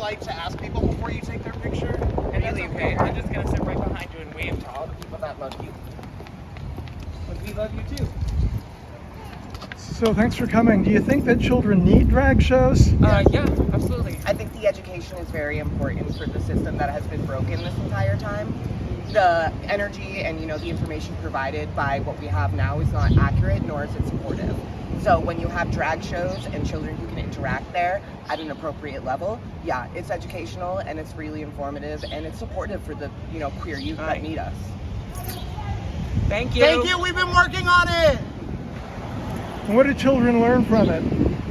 like to ask people before you take their picture? And you leave, okay? I'm just gonna sit right behind you and wave to all the people that love you. But we love you too. So thanks for coming. Do you think that children need drag shows? Yeah, absolutely. I think the education is very important for the system that has been broken this entire time. The energy and the information provided by what we have now is not accurate, nor is it supportive. So when you have drag shows and children who can interact there at an appropriate level, yeah, it's educational and it's really informative and it's supportive for the queer youth that need us. Thank you. Thank you. We've been working on it. And what do children learn from it?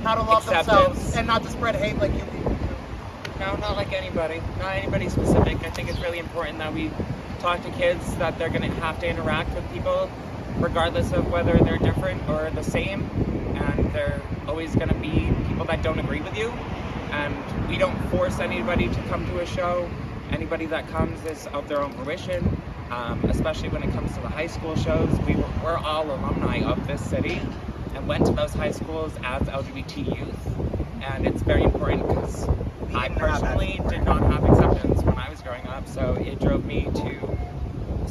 How to love Acceptance. themselves and not to spread hate like you people do. No, not like anybody. Not anybody specific. I think it's really important that we talk to kids that they're going to have to interact with people regardless of whether they're different or the same. And they're always going to be people that don't agree with you. And we don't force anybody to come to a show. Anybody that comes is of their own fruition, especially when it comes to the high school shows. We're all alumni of this city and went to those high schools as LGBT youth. And it's very important because I personally did not have acceptance when I was growing up, so it drove me to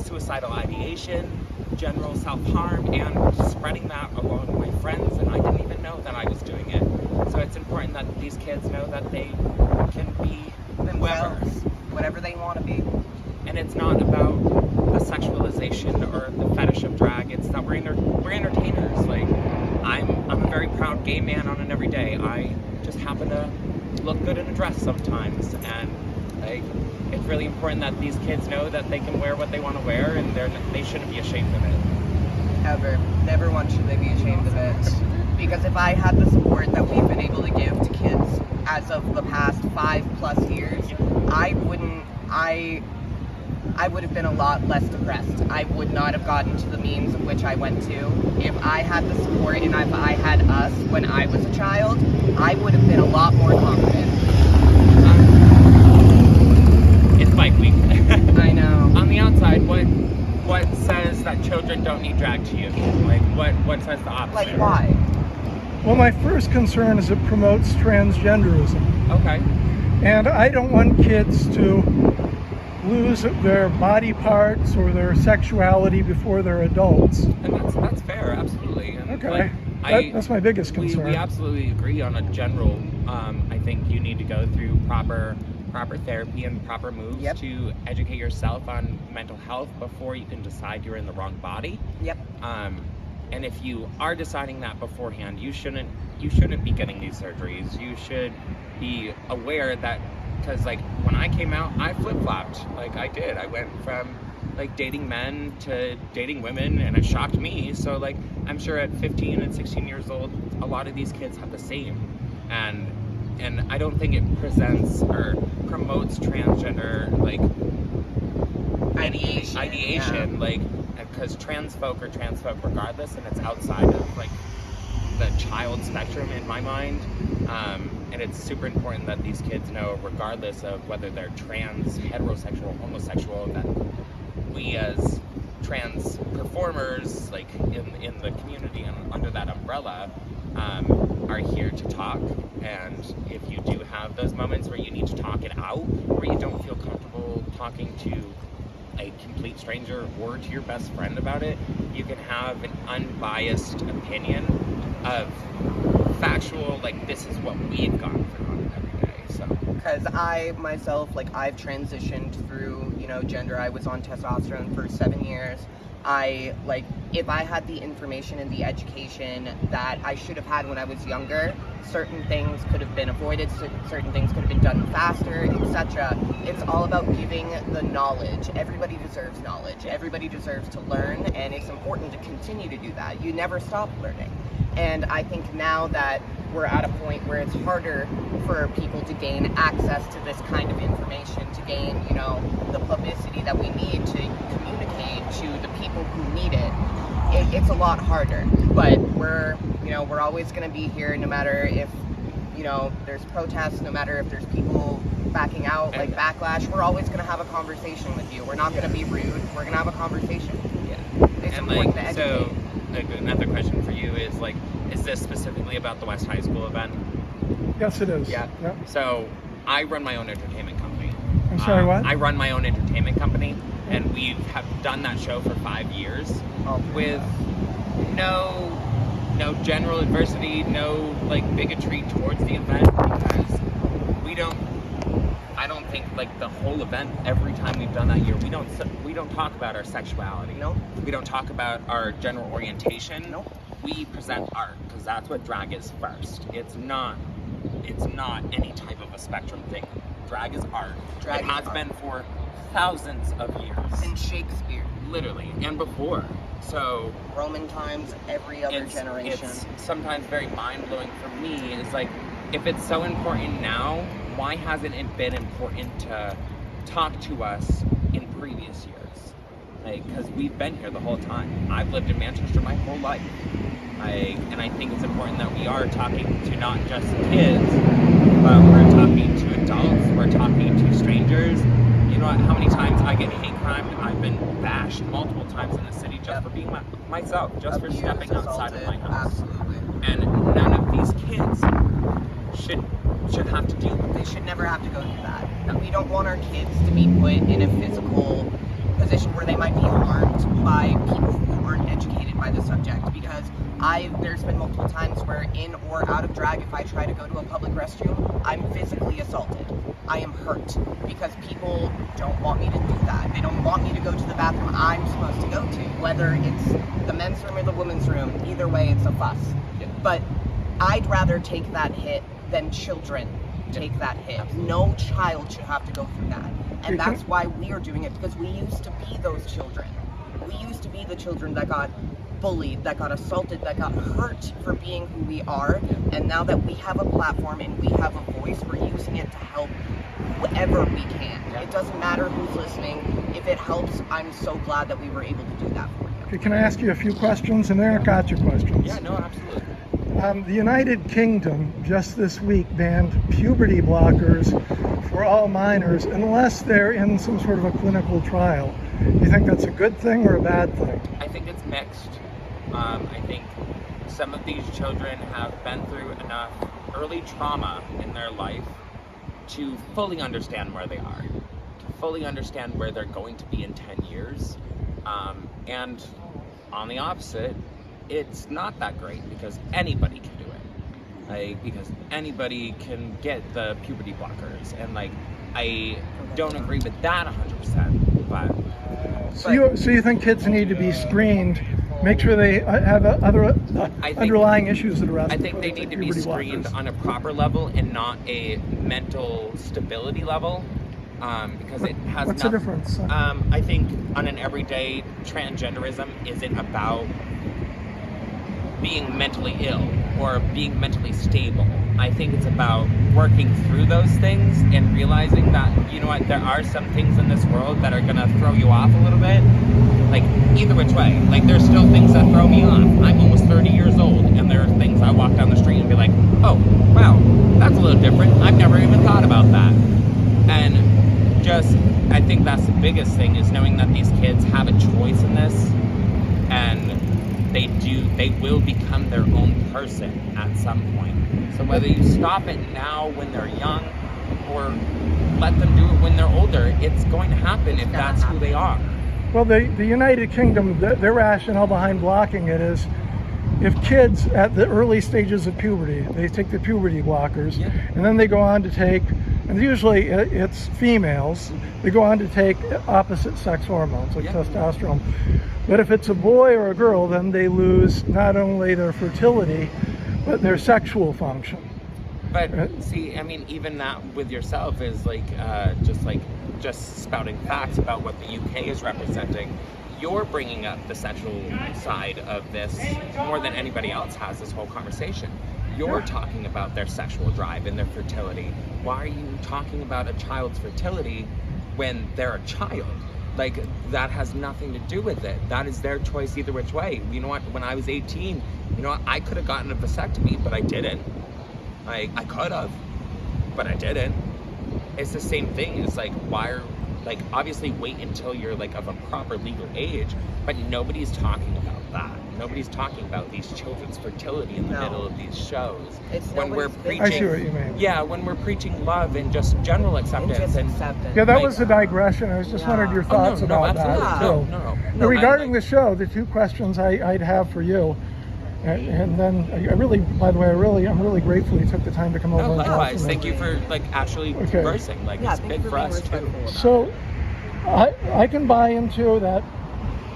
suicidal ideation, general self-harm, and spreading that along my friends, and I didn't even know that I was doing it. So it's important that these kids know that they can be Themselves, whatever they want to be. and it's not about the sexualization or the fetish of drag. It's that we're entertainers. Like I'm a very proud gay man on an everyday. I just happen to look good in a dress sometimes, and like it's really important that these kids know that they can wear what they want to wear, and they shouldn't be ashamed of it. Ever. Never once should they be ashamed of it. Because if I had the support that we've been able to give to kids as of the past 5+ years, I would have been a lot less depressed. I would not have gotten to the means of which I went to. If I had the support and if I had us when I was a child, I would have been a lot more confident. It's Bike Week. I know. On the outside, what says that children don't need drag to you? Like what says the opposite? Like why? Well, my first concern is it promotes transgenderism. Okay. And I don't want kids to lose their body parts or their sexuality before they're adults. And that's fair, absolutely. And Okay. That's my biggest concern. We absolutely agree on a general. I think you need to go through proper therapy and proper moves to educate yourself on mental health before you can decide you're in the wrong body. Yep. And if you are deciding that beforehand, you shouldn't be getting these surgeries. You should be aware that, because like when I came out, I flip-flopped. Like I did. I went from like dating men to dating women, and it shocked me. So like I'm sure at 15 and 16 years old, a lot of these kids have the same. And I don't think it presents or promotes transgender like ideation, like because trans folk are trans folk regardless, and it's outside of like the child spectrum in my mind. And it's super important that these kids know, regardless of whether they're trans, heterosexual, homosexual, that we as trans performers, like in the community and under that umbrella, are here to talk. And if you do have those moments where you need to talk it out, where you don't feel comfortable talking to a complete stranger or to your best friend about it, you can have an unbiased opinion of factual, like this is what we've gone through on it every day. So because I myself, like I've transitioned through gender. I was on testosterone for 7 years. If I had the information and the education that I should have had when I was younger, certain things could have been avoided, certain things could have been done faster, etc. It's all about giving the knowledge. Everybody deserves knowledge. Everybody deserves to learn, and it's important to continue to do that. You never stop learning. And I think now that we're at a point where it's harder for people to gain access to this kind of information, to gain, the publicity that we need to communicate to the people who need it, it's a lot harder. But we're always going to be here no matter if, there's protests, no matter if there's people backing out, like backlash. We're always going to have a conversation with you. We're not going to be rude. We're going to have a conversation. Yeah. It's and important like, to educate. so another question for you is like, is this specifically about the West High School event? Yes, it is. Yeah. Yep. So I run my own entertainment company. I'm sorry, what? I run my own entertainment company, and we have done that show for 5 years with no general adversity, no like bigotry towards the event, because I don't think like the whole event, every time we've done that year, we don't talk about our sexuality. No. We don't talk about our general orientation. No. We present art, because that's what drag is first. It's not any type of a spectrum thing. Drag is art. Drag it is has art. been for thousands of years. Since Shakespeare, Literally, and before. So Roman times, every other generation. it's sometimes very mind-blowing for me. Is like, if it's so important now, why hasn't it been important to talk to us in previous years? Like, because we've been here the whole time. I've lived in Manchester my whole life. And I think it's important that we are talking to not just kids, but we're talking to adults, we're talking to strangers. You know what, how many times I get hate crime? I've been bashed multiple times in the city just for being myself, just for stepping outside of my house. Absolutely. And none of these kids should have to deal with They this. should never have to go through that. We don't want our kids to be put in a physical position where they might be harmed by people who aren't educated by the subject, because there's been multiple times where in or out of drag, if I try to go to a public restroom, I'm physically assaulted. I am hurt because people don't want me to do that. They don't want me to go to the bathroom I'm supposed to go to, whether it's the men's room or the women's room. Either way, it's a fuss. Yeah. But I'd rather take that hit than children take that hit. No child should have to go through that. And that's why we are doing it, because we used to be those children. We used to be the children that got bullied, that got assaulted, that got hurt for being who we are. And now that we have a platform and we have a voice, we're using it to help whoever we can. It doesn't matter who's listening. If it helps, I'm so glad that we were able to do that for you. Okay, can I ask you a few questions? And they're gotcha questions. Yeah, no, absolutely. The United Kingdom just this week banned puberty blockers for all minors unless they're in some sort of a clinical trial. Do you think that's a good thing or a bad thing? I think it's mixed. I think some of these children have been through enough early trauma in their life to fully understand where they are, to fully understand where they're going to be in 10 years. And on the opposite, it's not that great because anybody can do it. Like, because anybody can get the puberty blockers. And like, I don't agree with that 100%, but So you think kids need to be screened, make sure they have other underlying issues that are I think they need to be screened on a proper level and not a mental stability level, because it has What's the difference? I think on an everyday, transgenderism isn't about being mentally ill or being mentally stable. I think it's about working through those things and realizing that, you know what, there are some things in this world that are gonna throw you off a little bit. Like, either which way. Like, there's still things that throw me off. I'm almost 30 years old, and there are things I walk down the street and be like, oh, wow, that's a little different. I've never even thought about that. And just, I think that's the biggest thing, is knowing that these kids have a choice in this, and they will become their own person at some point. So whether you stop it now when they're young or let them do it when they're older, it's going to happen if that's who they are. Well, the United Kingdom, their rationale behind blocking it is if kids at the early stages of puberty, they take the puberty blockers, Yeah. and then they go on to take, and usually it's females, they go on to take opposite sex hormones like Yeah. testosterone. But if it's a boy or a girl, then they lose not only their fertility, but their sexual function. But see, I mean, even that with yourself is like just spouting facts about what the UK is representing. You're bringing up the sexual side of this more than anybody else has this whole conversation. You're talking about their sexual drive and their fertility. Why are you talking about a child's fertility when they're a child? Like, that has nothing to do with it. That is their choice either which way. You know what, when I was 18, you know what, I could have gotten a vasectomy, but I didn't. I could have, but I didn't. It's the same thing. It's like, obviously wait until you're like of a proper legal age, but nobody's talking about that. Nobody's talking about these children's fertility in the No. middle of these shows. It's when we're nobody's preaching, I see what you mean. yeah, when we're preaching love and just general And acceptance just and acceptance. Yeah, that Like- was a digression. I was just Yeah. wondering your Oh, thoughts no, about absolutely. that Yeah. too. No. Now, regarding I- the show, the two questions I'd have for you, and then I really, by the way, I'm really grateful you took the time to come over. No, and talk likewise. to me. Thank you for like actually Okay. conversing. Like Yeah, it's thank big you for being us too. respectful about it. So, I can buy into that.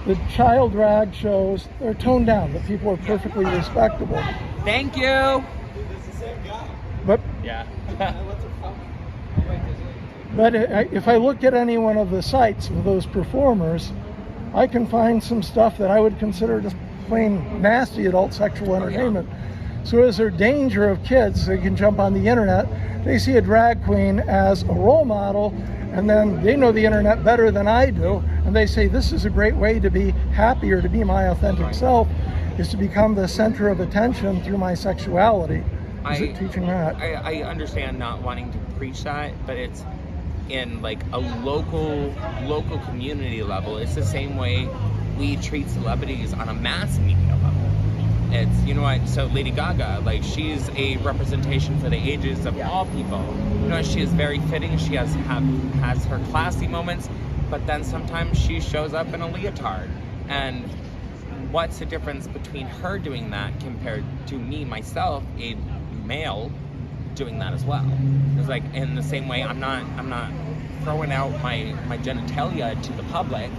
The child drag shows, they're toned down. The people are perfectly respectable. Thank you. But Yeah. if I look at any one of the sites of those performers, I can find some stuff that I would consider just plain nasty adult sexual entertainment. So is there danger of kids, they can jump on the internet, they see a drag queen as a role model, and then they know the internet better than I do, and they say this is a great way to be happy or to be my authentic self, is to become the center of attention through my sexuality. Is it teaching that? I understand not wanting to preach that, but it's in like a local community level. It's the same way we treat celebrities on a mass media level. It's, you know what, so Lady Gaga, like, she's a representation for the ages of all people. You know, she is very fitting. She has her classy moments, but then sometimes she shows up in a leotard. And what's the difference between her doing that compared to me, myself, a male, doing that as well? It's like, in the same way, I'm not throwing out my genitalia to the public.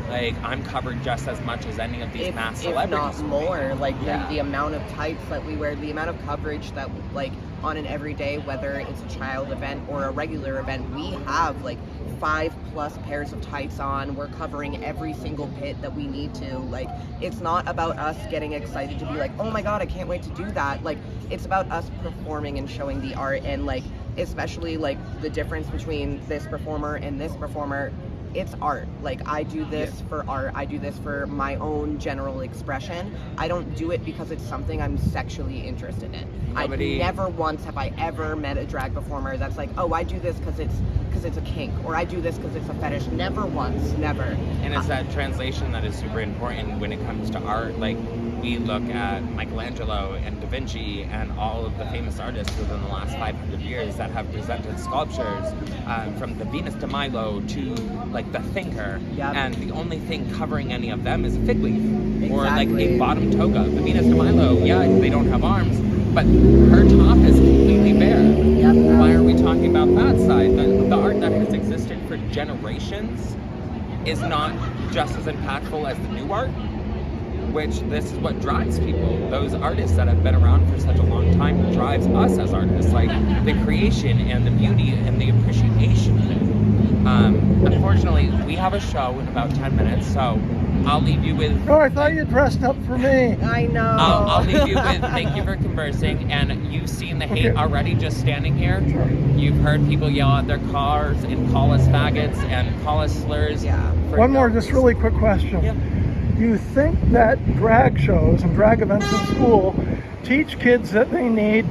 Like, I'm covered just as much as any of these mass if celebrities. not more. Like Yeah. the amount of tights that we wear, the amount of coverage that like on an everyday, whether it's a child event or a regular event, we have like 5+ pairs of tights on. We're covering every single pit that we need to. Like, it's not about us getting excited to be like, oh my god, I can't wait to do that. Like, it's about us performing and showing the art, and like especially like the difference between this performer and this performer. It's art. Like, I do this for art. I do this for my own general expression. I don't do it because it's something I'm sexually interested in. Nobody- Never once have I ever met a drag performer that's like, oh, I do this because it's a kink, or I do this because it's a fetish. Never once. Never. And it's that translation that is super important when it comes to art. Like, we look at Michelangelo and Da Vinci and all of the famous artists within the last 500 years that have presented sculptures, from the Venus de Milo to like the Thinker, Yep. and the only thing covering any of them is a fig leaf or like Exactly. a bottom toga. The Venus de Milo, yeah, they don't have arms, but her top is completely bare. Yep. Why are we talking about that side? The art that has existed for generations is not just as impactful as the new art, which this is what drives people. Those artists that have been around for such a long time drives us as artists, like the creation and the beauty and the appreciation of it. Unfortunately, we have a show in about 10 minutes, so I'll leave you with... Oh, I thought you dressed up for me. I know. I'll leave you with thank you for conversing, and you've seen the hate already just standing here. You've heard people yell at their cars and call us faggots and call us slurs. Yeah. for One no more, just reason. really quick question. Yeah. Do you think that drag shows and drag events in school teach kids that they need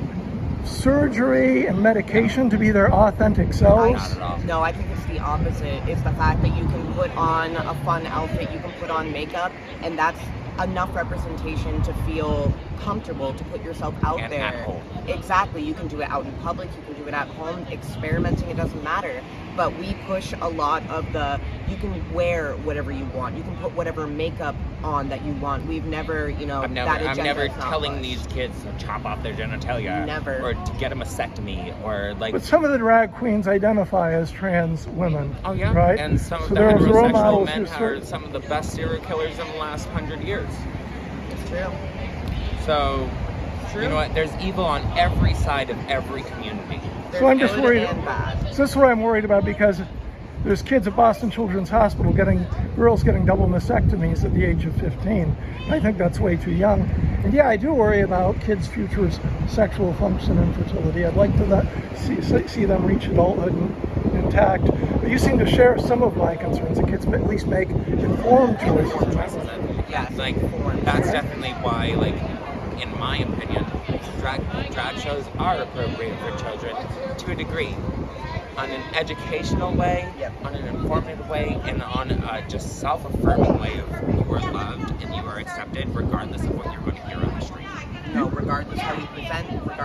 surgery and medication to be their authentic selves? Not at all. No, I think it's the opposite. It's the fact that you can put on a fun outfit, you can put on makeup, and that's enough representation to feel comfortable to put yourself out And there. at home. Exactly. You can do it out in public, you can do it at home, experimenting, it doesn't matter. But we push a lot of the, you can wear whatever you want, you can put whatever makeup on that you want. We've never, I'm that never agenda is not telling pushed. these kids to chop off their genitalia. Never. Or to get a mastectomy or like... But some of the drag queens identify as trans women. Oh yeah, Right? and some of So the there's role heterosexual models men who are some of the best serial killers in the last 100 years. It's true. So, True. you know what? There's evil on every side of every community. So I'm just There's worried. good and bad. So this is what I'm worried about, because there's kids at Boston Children's Hospital girls getting double mastectomies at the age of 15. I think that's way too young. And yeah, I do worry about kids' futures, sexual function and fertility. I'd like to see them reach adulthood intact. But you seem to share some of my concerns. The kids at least make informed choices. Yes, Like, informed. that's definitely why, like, in my opinion, drag shows are appropriate for children to a degree. On an educational way, Yep. on an informative way, and on a just self-affirming way of you are loved and you are accepted regardless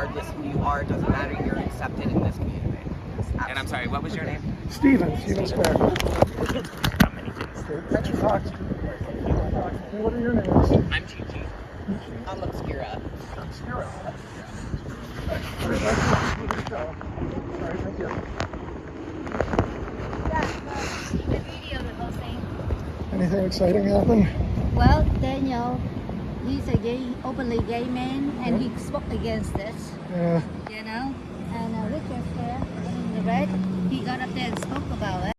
regardless who you are. It doesn't matter. You're accepted in this community. And I'm sorry, what was your name? Steven Sparrow. Thanks for talking. What are your names? I'm Gigi. I'm Obscura. Obscura. All right, thank you. The video, the whole thing. Anything exciting happen? Well, Daniel, he's a openly gay man, and he spoke against this, Yeah. you know. And Richard here in the red, he got up there and spoke about it.